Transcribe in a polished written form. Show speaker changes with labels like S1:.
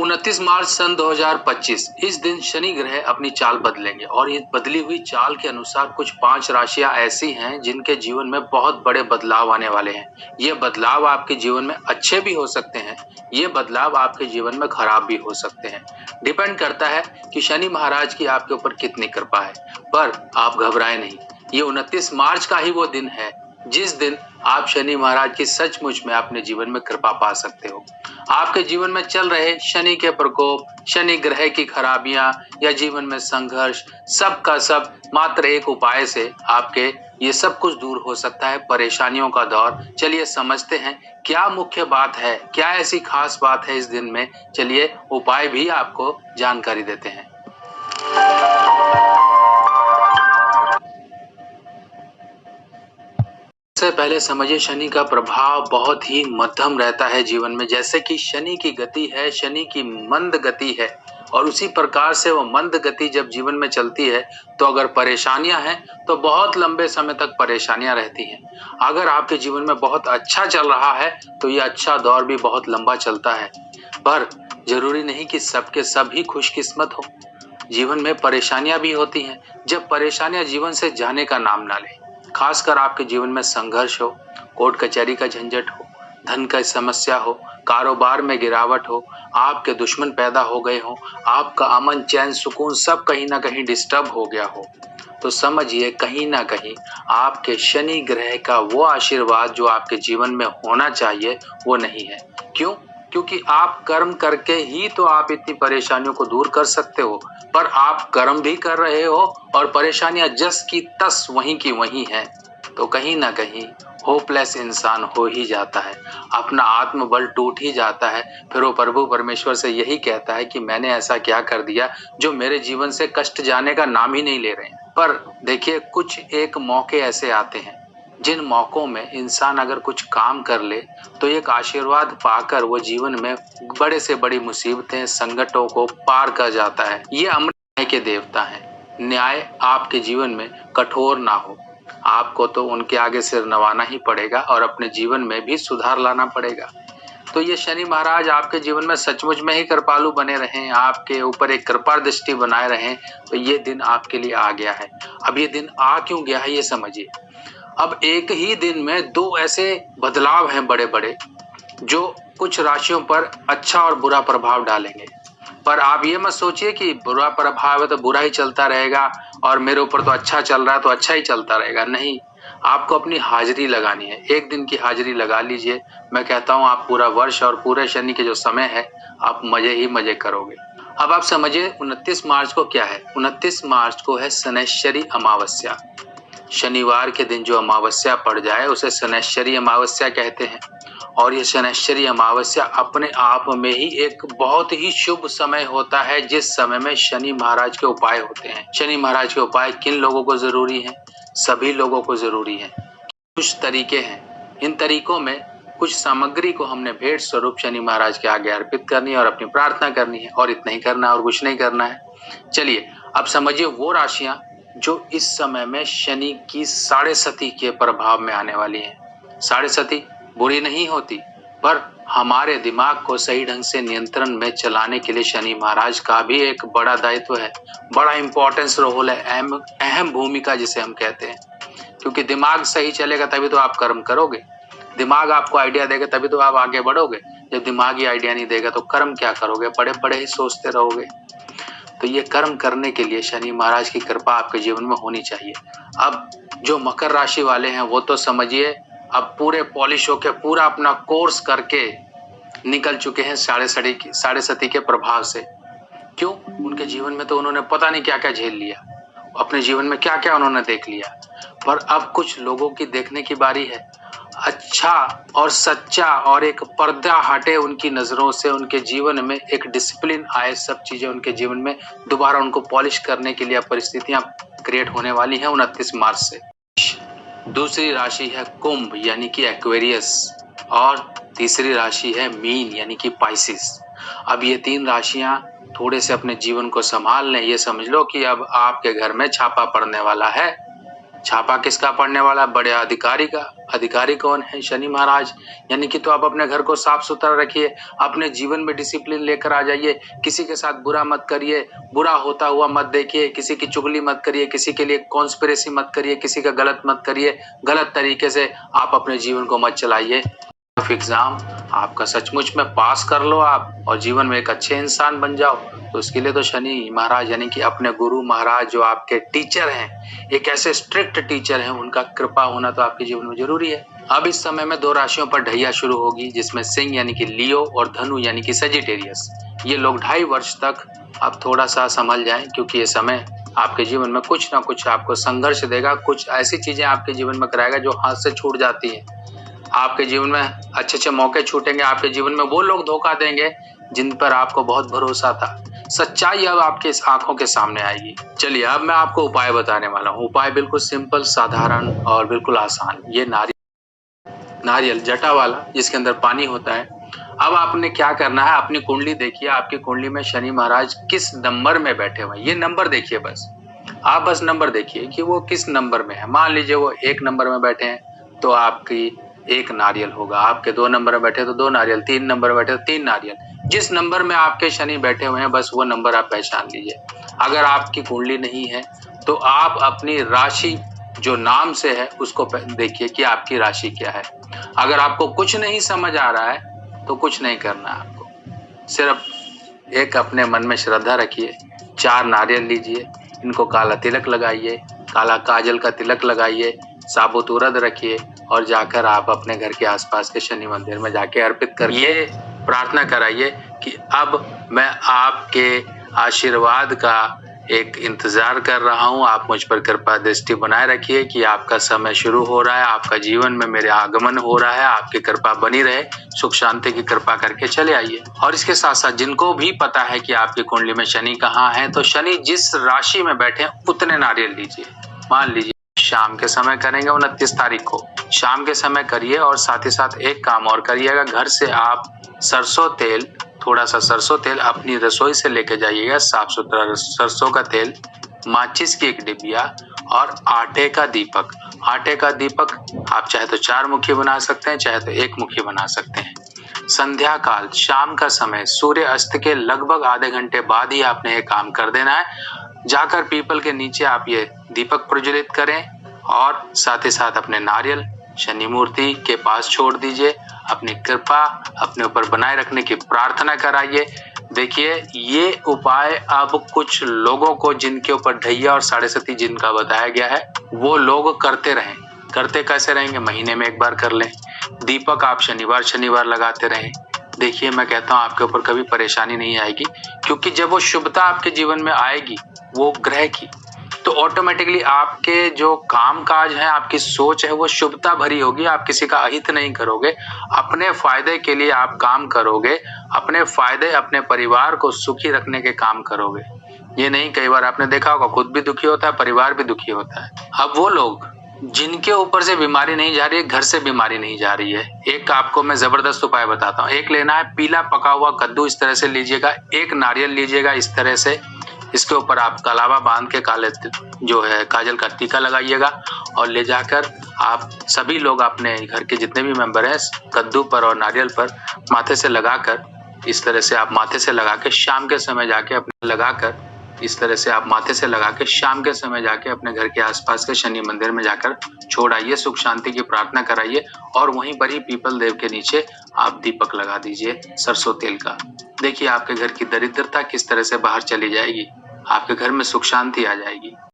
S1: 29 मार्च सन 2025 इस दिन शनि ग्रह अपनी चाल बदलेंगे और ये बदली हुई चाल के अनुसार कुछ 5 राशियां ऐसी हैं जिनके जीवन में बहुत बड़े बदलाव आने वाले हैं। ये बदलाव आपके जीवन में अच्छे भी हो सकते हैं, ये बदलाव आपके जीवन में खराब भी हो सकते हैं। डिपेंड करता है कि शनि महाराज की आपके ऊपर कितनी कृपा है। पर आप घबराएं नहीं, ये 29 मार्च का ही वो दिन है जिस दिन आप शनि महाराज की सचमुच में अपने जीवन में कृपा पा सकते हो। आपके जीवन में चल रहे शनि के प्रकोप, शनि ग्रह की खराबियां या जीवन में संघर्ष, सब का सब मात्र एक उपाय से आपके ये सब कुछ दूर हो सकता है। परेशानियों का दौर, चलिए समझते हैं क्या मुख्य बात है, क्या ऐसी खास बात है इस दिन में। चलिए उपाय भी आपको जानकारी देते हैं। सबसे पहले समझिए शनि का प्रभाव बहुत ही मध्यम रहता है जीवन में। जैसे कि शनि की गति है, शनि की मंद गति है और उसी प्रकार से वो मंद गति जब जीवन में चलती है तो अगर परेशानियां हैं तो बहुत लंबे समय तक परेशानियां रहती हैं। अगर आपके जीवन में बहुत अच्छा चल रहा है तो ये अच्छा दौर भी बहुत लंबा चलता है। पर जरूरी नहीं कि सबके सब ही खुशकिस्मत हो, जीवन में परेशानियां भी होती हैं। जब परेशानियां जीवन से जाने का नाम ना ले, खासकर आपके जीवन में संघर्ष हो, कोर्ट कचहरी का झंझट हो, धन का समस्या हो, कारोबार में गिरावट हो, आपके दुश्मन पैदा हो गए हो, आपका अमन चैन सुकून सब कहीं ना कहीं डिस्टर्ब हो गया हो, तो समझिए कहीं ना कहीं आपके शनि ग्रह का वो आशीर्वाद जो आपके जीवन में होना चाहिए वो नहीं है। क्यों? क्योंकि आप कर्म करके ही तो आप इतनी परेशानियों को दूर कर सकते हो, पर आप कर्म भी कर रहे हो और परेशानियां जस की तस वहीं की वहीं हैं, तो कहीं ना कहीं होपलेस इंसान हो ही जाता है, अपना आत्मबल टूट ही जाता है। फिर वो प्रभु परमेश्वर से यही कहता है कि मैंने ऐसा क्या कर दिया जो मेरे जीवन से कष्ट जाने का नाम ही नहीं ले रहे हैं। पर देखिए कुछ एक मौके ऐसे आते हैं जिन मौकों में इंसान अगर कुछ काम कर ले तो एक आशीर्वाद पाकर वो जीवन में बड़े से बड़ी मुसीबतें संकटों को पार कर जाता है। ये अमर न्याय के देवता हैं। न्याय आपके जीवन में कठोर ना हो, आपको तो उनके आगे सिर नवाना ही पड़ेगा और अपने जीवन में भी सुधार लाना पड़ेगा। तो ये शनि महाराज आपके जीवन में सचमुच में ही कृपालु बने रहें, आपके ऊपर एक कृपा दृष्टि बनाए रहें, तो ये दिन आपके लिए आ गया है। अब ये दिन आ क्यों गया है ये समझिए। अब एक ही दिन में दो ऐसे बदलाव हैं बड़े बड़े जो कुछ राशियों पर अच्छा और बुरा प्रभाव डालेंगे। पर आप ये मत सोचिए कि बुरा प्रभाव है तो बुरा ही चलता रहेगा और मेरे ऊपर तो अच्छा चल रहा है तो अच्छा ही चलता रहेगा। नहीं, आपको अपनी हाजिरी लगानी है। एक दिन की हाजिरी लगा लीजिए, मैं कहता हूँ आप पूरा वर्ष और पूरे शनि के जो समय है आप मजे ही मजे करोगे। अब आप समझिए 29 मार्च को क्या है। 29 मार्च को है शनैश्चरी अमावस्या। शनिवार के दिन जो अमावस्या पड़ जाए उसे शनैश्चरी अमावस्या कहते हैं। और ये शनैश्चरी अमावस्या अपने आप में ही एक बहुत ही शुभ समय होता है जिस समय में शनि महाराज के उपाय होते हैं। शनि महाराज के उपाय किन लोगों को जरूरी हैं? सभी लोगों को जरूरी है। कुछ तरीके हैं, इन तरीकों में कुछ सामग्री को हमने भेंट स्वरूप शनि महाराज के आगे अर्पित करनी है और अपनी प्रार्थना करनी है, और इतना ही करना है और कुछ नहीं करना है। चलिए अब समझिए वो राशियां जो इस समय में शनि की साढ़े सती के प्रभाव में आने वाली हैं। साढ़े सती बुरी नहीं होती, पर हमारे दिमाग को सही ढंग से नियंत्रण में चलाने के लिए शनि महाराज का भी एक बड़ा दायित्व है, बड़ा इंपॉर्टेंस रोल है, अहम भूमिका जिसे हम कहते हैं। क्योंकि दिमाग सही चलेगा तभी तो आप कर्म करोगे, दिमाग आपको आइडिया देगा तभी तो आप आगे बढ़ोगे। जब दिमाग ही आइडिया नहीं देगा तो कर्म क्या करोगे? पड़े पड़े ही सोचते रहोगे। तो ये कर्म करने के लिए शनि महाराज की कृपा आपके जीवन में होनी चाहिए। अब जो मकर राशि वाले हैं वो तो समझिए अब पूरे पॉलिश होके पूरा अपना कोर्स करके निकल चुके हैं साढ़े सती के प्रभाव से। क्यों? उनके जीवन में तो उन्होंने पता नहीं क्या क्या झेल लिया, अपने जीवन में क्या क्या उन्होंने देख लिया। पर अब कुछ लोगों की देखने की बारी है। अच्छा और सच्चा और एक पर्दा हटे उनकी नजरों से, उनके जीवन में एक डिसिप्लिन आए, सब चीजें उनके जीवन में दोबारा उनको पॉलिश करने के लिए परिस्थितियां क्रिएट होने वाली हैं 29 मार्च से। दूसरी राशि है कुंभ यानी कि एक्वेरियस, और तीसरी राशि है मीन यानी कि पाइसिस। अब ये तीन राशियां थोड़े से अपने जीवन को संभाल लें, ये समझ लो कि अब आपके घर में छापा पड़ने वाला है। छापा किसका पड़ने वाला? बड़े अधिकारी का। अधिकारी कौन है? शनि महाराज। यानी कि तो आप अपने घर को साफ सुथरा रखिए, अपने जीवन में डिसिप्लिन लेकर आ जाइए, किसी के साथ बुरा मत करिए, बुरा होता हुआ मत देखिए, किसी की चुगली मत करिए, किसी के लिए कॉन्स्पिरेसी मत करिए, किसी का गलत मत करिए, गलत तरीके से आप अपने जीवन को मत चलाइए। एग्जाम आपका सचमुच में पास कर लो आप और जीवन में एक अच्छे इंसान बन जाओ, तो उसके लिए तो शनि महाराज यानी कि अपने गुरु महाराज जो आपके टीचर हैं, एक ऐसे स्ट्रिक्ट टीचर हैं, उनका कृपा होना तो आपके जीवन में जरूरी है। अब इस समय में 2 राशियों पर ढैया शुरू होगी, जिसमें सिंह यानी कि लियो और धनु यानी कि सजिटेरियस। ये लोग 2.5 वर्ष तक आप थोड़ा सा संभल जाएं, क्योंकि ये समय आपके जीवन में कुछ ना कुछ आपको संघर्ष देगा, कुछ ऐसी चीजें आपके जीवन में कराएगा जो हाथ से छूट जाती हैं। आपके जीवन में अच्छे मौके छूटेंगे, आपके जीवन में वो लोग धोखा देंगे जिन पर आपको बहुत भरोसा था। सच्चाई अब आपके इस आंखों के सामने आएगी। चलिए अब मैं आपको उपाय बताने वाला हूँ। उपाय बिल्कुल सिंपल, साधारण और बिल्कुल आसान। ये नारियल जटा वाला, जिसके अंदर पानी होता है। अब आपने क्या करना है, अपनी कुंडली देखिए, आपकी कुंडली में शनि महाराज किस नंबर में बैठे हुए हैं, ये नंबर देखिए। बस आप बस नंबर देखिए कि वो किस नंबर में है। मान लीजिए वो 1 नंबर में बैठे हैं तो आपकी 1 नारियल होगा, आपके 2 नंबर में बैठे तो 2 नारियल, 3 नंबर में बैठे तो 3 नारियल। जिस नंबर में आपके शनि बैठे हुए हैं बस वो नंबर आप पहचान लीजिए। अगर आपकी कुंडली नहीं है तो आप अपनी राशि जो नाम से है उसको देखिए कि आपकी राशि क्या है। अगर आपको कुछ नहीं समझ आ रहा है तो कुछ नहीं करना है आपको, सिर्फ एक अपने मन में श्रद्धा रखिए, 4 नारियल लीजिए, इनको काला तिलक लगाइए, काला काजल का तिलक लगाइए, साबुत उड़द रखिए और जाकर आप अपने घर के आसपास के शनि मंदिर में जाके अर्पित करिए। प्रार्थना कराइए कि अब मैं आपके आशीर्वाद का एक इंतजार कर रहा हूँ, आप मुझ पर कृपा दृष्टि बनाए रखिए कि आपका समय शुरू हो रहा है, आपका जीवन में मेरे आगमन हो रहा है, आपकी कृपा बनी रहे, सुख शांति की कृपा करके चले आइए। और इसके साथ साथ जिनको भी पता है कि आपकी कुंडली में शनि कहाँ है, तो शनि जिस राशि में बैठे उतने नारियल लीजिए। मान लीजिए शाम के समय करेंगे 29 तारीख को, शाम के समय करिए। और साथ ही साथ एक काम और करिएगा, घर से आप सरसों तेल, थोड़ा सा सरसों तेल अपनी रसोई से लेके जाइएगा, साफ सुथरा सरसों का तेल, माचिस की 1 डिबिया और आटे का दीपक। आटे का दीपक आप चाहे तो 4 मुखी बना सकते हैं, चाहे तो 1 मुखी बना सकते हैं। संध्या काल, शाम का समय, सूर्य अस्त के लगभग आधे घंटे बाद ही आपने ये काम कर देना है। जाकर पीपल के नीचे आप ये दीपक प्रज्वलित करें और साथ ही साथ अपने नारियल शनि मूर्ति के पास छोड़ दीजिए। अपनी कृपा अपने ऊपर बनाए रखने की प्रार्थना कराइए। देखिए ये उपाय अब कुछ लोगों को जिनके ऊपर ढैया और 7.5 जिनका बताया गया है वो लोग करते रहें। करते कैसे रहेंगे? महीने में 1 बार कर लें। दीपक आप शनिवार लगाते रहें। देखिए मैं कहता हूँ आपके ऊपर कभी परेशानी नहीं आएगी, क्योंकि जब वो शुभता आपके जीवन में आएगी वो ग्रह की, तो ऑटोमेटिकली आपके जो काम काज है, आपकी सोच है वो शुभता भरी होगी। आप किसी का अहित नहीं करोगे, अपने फायदे के लिए आप काम करोगे, अपने फायदे अपने परिवार को सुखी रखने के काम करोगे। ये नहीं, कई बार आपने देखा होगा खुद भी दुखी होता है, परिवार भी दुखी होता है। अब वो लोग जिनके ऊपर से बीमारी नहीं जा रही है, घर से बीमारी नहीं जा रही है, एक आपको मैं जबरदस्त उपाय बताता हूँ। एक लेना है पीला पका हुआ कद्दू, इस तरह से लीजिएगा। 1 नारियल लीजिएगा इस तरह से, इसके ऊपर आप कलावा बांध के काले जो है काजल का टीका लगाइएगा और ले जाकर आप सभी लोग अपने घर के जितने भी मेंबर हैं कद्दू पर और नारियल पर माथे से लगाकर, इस तरह से आप माथे से लगा के शाम के समय जाके अपने लगाकर, इस तरह से आप माथे से लगा के शाम के समय जाके अपने घर के आसपास के शनि मंदिर में जाकर छोड़ आइए, सुख शांति की प्रार्थना कराइए और वहीं पर ही पीपल देव के नीचे आप दीपक लगा दीजिए सरसों तेल का। देखिए आपके घर की दरिद्रता किस तरह से बाहर चली जाएगी, आपके घर में सुख शांति आ जाएगी।